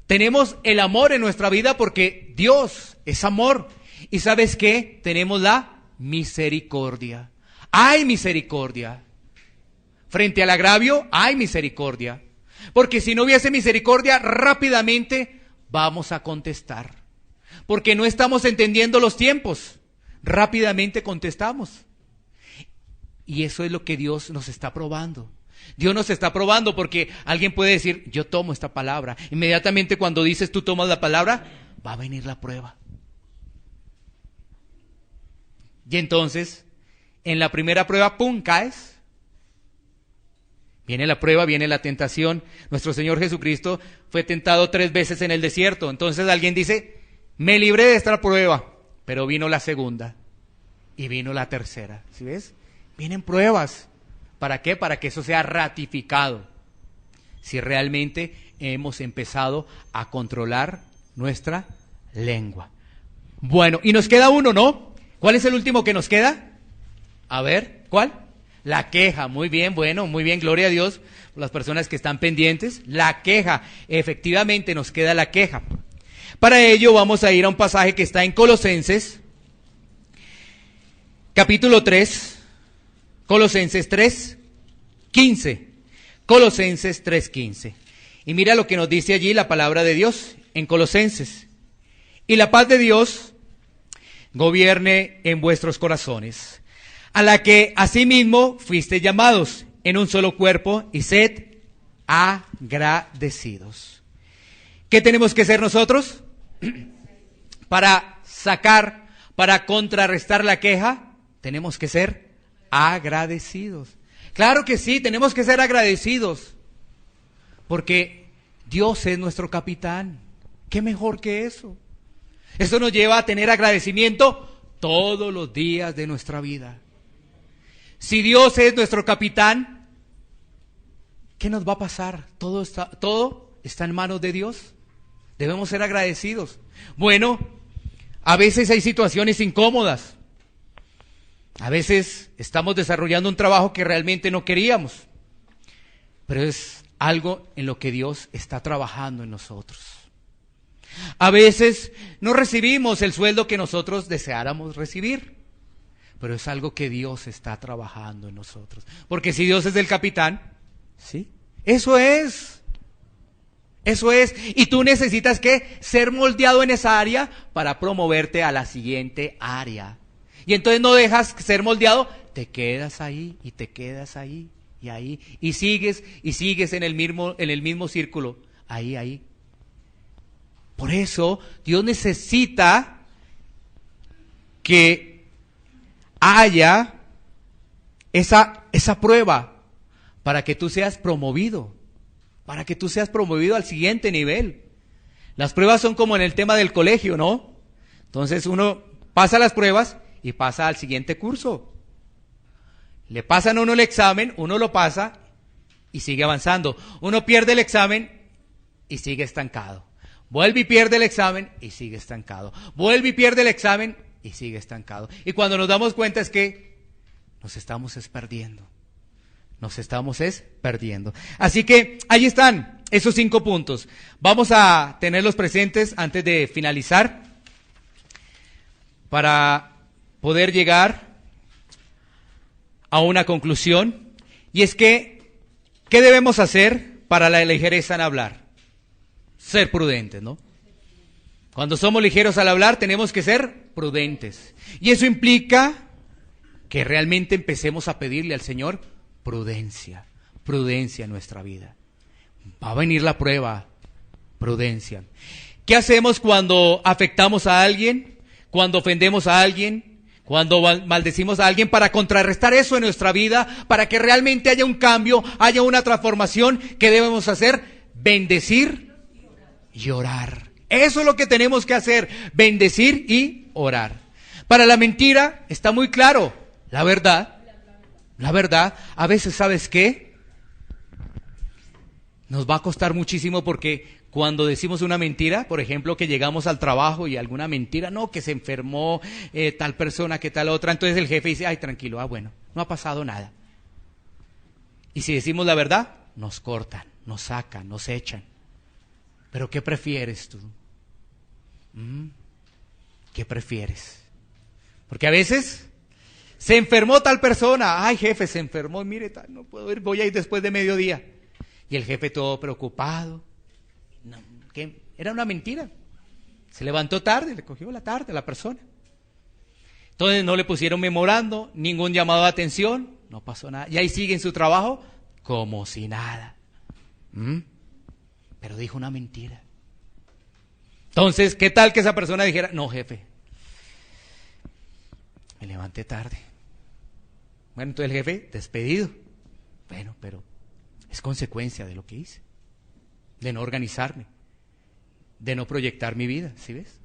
Tenemos el amor en nuestra vida porque Dios es amor. ¿Y sabes qué? Tenemos la misericordia. Hay misericordia. Frente al agravio, hay misericordia. Porque si no hubiese misericordia, rápidamente vamos a contestar. Porque no estamos entendiendo los tiempos. Rápidamente contestamos. Y eso es lo que Dios nos está probando. Dios nos está probando porque alguien puede decir, yo tomo esta palabra. Inmediatamente cuando dices tú tomas la palabra, va a venir la prueba. Y entonces, en la primera prueba, ¡pum!, caes. Viene la prueba, viene la tentación. Nuestro Señor Jesucristo fue tentado 3 veces en el desierto. Entonces alguien dice, me libré de esta prueba. Pero vino la segunda y vino la tercera. ¿Sí ves? Vienen pruebas. ¿Para qué? Para que eso sea ratificado. Si realmente hemos empezado a controlar nuestra lengua. Bueno, y nos queda uno, ¿no? ¿Cuál es el último que nos queda? A ver, ¿cuál? La queja. Muy bien, bueno, muy bien, gloria a Dios por las personas que están pendientes. La queja, efectivamente nos queda la queja. Para ello vamos a ir a un pasaje que está en Colosenses, capítulo 3, Colosenses 3, 15. Colosenses 3, 15. Y mira lo que nos dice allí la palabra de Dios en Colosenses. Y la paz de Dios gobierne en vuestros corazones, a la que asimismo fuisteis llamados en un solo cuerpo, y sed agradecidos. ¿Qué tenemos que ser nosotros? Para contrarrestar la queja, tenemos que ser agradecidos. Claro que sí, tenemos que ser agradecidos, porque Dios es nuestro capitán. ¿Qué mejor que eso? Esto nos lleva a tener agradecimiento todos los días de nuestra vida. Si Dios es nuestro capitán, ¿qué nos va a pasar? Todo está en manos de Dios. Debemos ser agradecidos. Bueno, a veces hay situaciones incómodas. A veces estamos desarrollando un trabajo que realmente no queríamos. Pero es algo en lo que Dios está trabajando en nosotros. A veces no recibimos el sueldo que nosotros deseáramos recibir, pero es algo que Dios está trabajando en nosotros. Porque si Dios es el capitán, ¿sí? Eso es. Y tú necesitas ¿qué? Ser moldeado en esa área para promoverte a la siguiente área. Y entonces no dejas ser moldeado, te quedas ahí y te quedas ahí. Y ahí, y sigues en el mismo círculo, ahí. Por eso, Dios necesita que haya esa prueba para que tú seas promovido, al siguiente nivel. Las pruebas son como en el tema del colegio, ¿no? Entonces uno pasa las pruebas y pasa al siguiente curso. Le pasan a uno el examen, uno lo pasa y sigue avanzando. Uno pierde el examen y sigue estancado. Vuelve y pierde el examen y sigue estancado. Vuelve y pierde el examen y sigue estancado. Y cuando nos damos cuenta es que nos estamos perdiendo. Así que ahí están esos 5 puntos. Vamos a tenerlos presentes antes de finalizar para poder llegar a una conclusión, y es que, ¿qué debemos hacer para la ligereza en hablar? Ser prudentes, ¿no? Cuando somos ligeros al hablar, tenemos que ser prudentes. Y eso implica que realmente empecemos a pedirle al Señor prudencia en nuestra vida. Va a venir la prueba, prudencia. ¿Qué hacemos cuando afectamos a alguien? Cuando ofendemos a alguien, cuando maldecimos a alguien, para contrarrestar eso en nuestra vida, para que realmente haya un cambio, haya una transformación. ¿Qué debemos hacer? Bendecir y orar. Eso es lo que tenemos que hacer, bendecir y orar. Para la mentira está muy claro, la verdad, a veces, ¿sabes qué? Nos va a costar muchísimo, porque cuando decimos una mentira, por ejemplo, que llegamos al trabajo y alguna mentira, no, que se enfermó tal persona, que tal otra, entonces el jefe dice, ay, tranquilo, bueno, no ha pasado nada. Y si decimos la verdad, nos cortan, nos sacan, nos echan. Pero ¿qué prefieres tú? ¿Qué prefieres? Porque a veces se enfermó tal persona, ay, jefe, se enfermó, mire, no puedo ir, voy a ir después de mediodía. Y el jefe todo preocupado. No, ¿qué? Era una mentira. Se levantó tarde, le cogió la tarde a la persona. Entonces no le pusieron memorando, ningún llamado de atención, no pasó nada. Y ahí sigue en su trabajo como si nada. Pero dijo una mentira. Entonces, ¿qué tal que esa persona dijera, no, jefe, me levanté tarde? Bueno, entonces el jefe, despedido. Bueno, pero es consecuencia de lo que hice, de no organizarme, de no proyectar mi vida, ¿sí ves?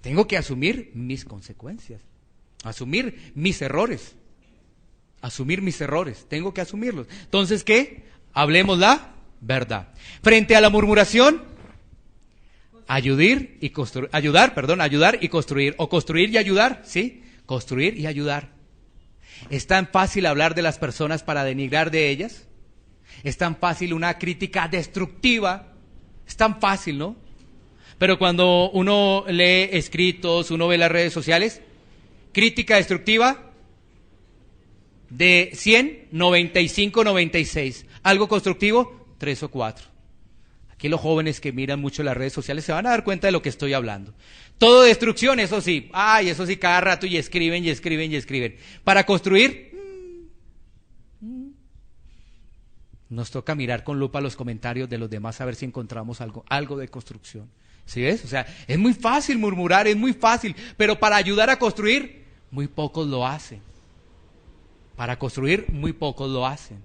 Tengo que asumir mis consecuencias, asumir mis errores, tengo que asumirlos. Entonces, ¿qué? Hablemos la verdad. Frente a la murmuración, ayudar y construir, o construir y ayudar, ¿sí? Construir y ayudar. ¿Es tan fácil hablar de las personas para denigrar de ellas? Es tan fácil una crítica destructiva, es tan fácil, ¿no? Pero cuando uno lee escritos, uno ve las redes sociales, crítica destructiva de 100, 95, 96. Algo constructivo, 3 o 4. Aquí los jóvenes que miran mucho las redes sociales se van a dar cuenta de lo que estoy hablando. Todo destrucción, eso sí. Ay, eso sí, cada rato y escriben. Para construir, nos toca mirar con lupa los comentarios de los demás a ver si encontramos algo de construcción. ¿Sí ves? O sea, es muy fácil murmurar, es muy fácil, pero para ayudar a construir, muy pocos lo hacen. Para construir, muy pocos lo hacen.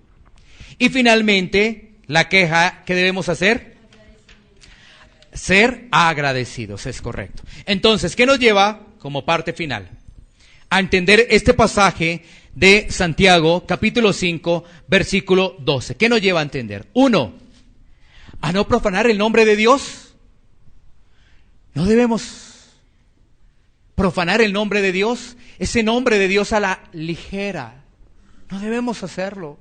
Y finalmente, la queja, ¿qué debemos hacer? Ser agradecidos, es correcto. Entonces, ¿qué nos lleva como parte final? A entender este pasaje de Santiago, capítulo 5, versículo 12. ¿Qué nos lleva a entender? 1. A no profanar el nombre de Dios. No debemos profanar el nombre de Dios, ese nombre de Dios a la ligera. No debemos hacerlo.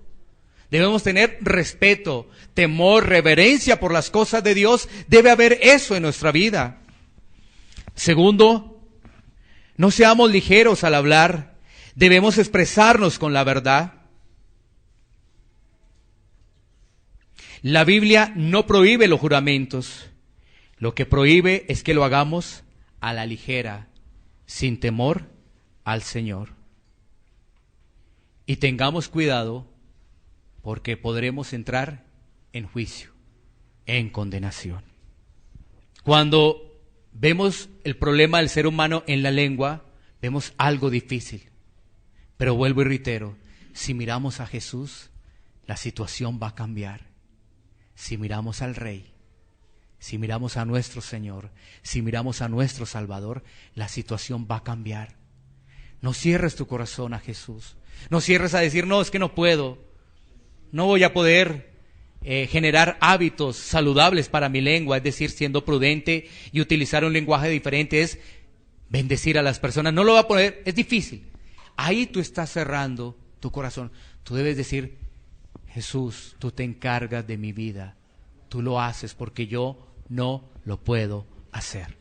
Debemos tener respeto, temor, reverencia por las cosas de Dios. Debe haber eso en nuestra vida. 2, no seamos ligeros al hablar. Debemos expresarnos con la verdad. La Biblia no prohíbe los juramentos. Lo que prohíbe es que lo hagamos a la ligera, sin temor al Señor. Y tengamos cuidado, porque podremos entrar en juicio, en condenación. Cuando vemos el problema del ser humano en la lengua, vemos algo difícil. Pero vuelvo y reitero, si miramos a Jesús, la situación va a cambiar. Si miramos al Rey, si miramos a nuestro Señor, si miramos a nuestro Salvador, la situación va a cambiar. No cierres tu corazón a Jesús. No cierres a decir, no, es que no puedo. No voy a poder generar hábitos saludables para mi lengua, es decir, siendo prudente y utilizar un lenguaje diferente, es bendecir a las personas. No lo va a poder, es difícil. Ahí tú estás cerrando tu corazón. Tú debes decir, Jesús, tú te encargas de mi vida. Tú lo haces porque yo no lo puedo hacer.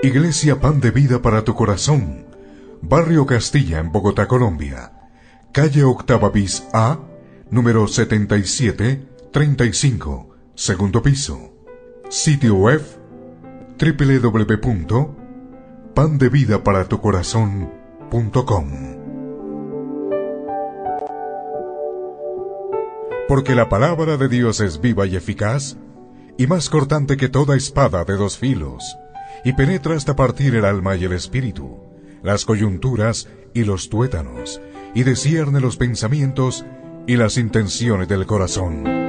Iglesia Pan de Vida para tu Corazón, Barrio Castilla, en Bogotá, Colombia. Calle Octava bis A, número 7735, segundo piso. Sitio web www.pandevidaparatucorazon.com. Porque la palabra de Dios es viva y eficaz, y más cortante que toda espada de 2 filos, y penetra hasta partir el alma y el espíritu, las coyunturas y los tuétanos, y discierne los pensamientos y las intenciones del corazón.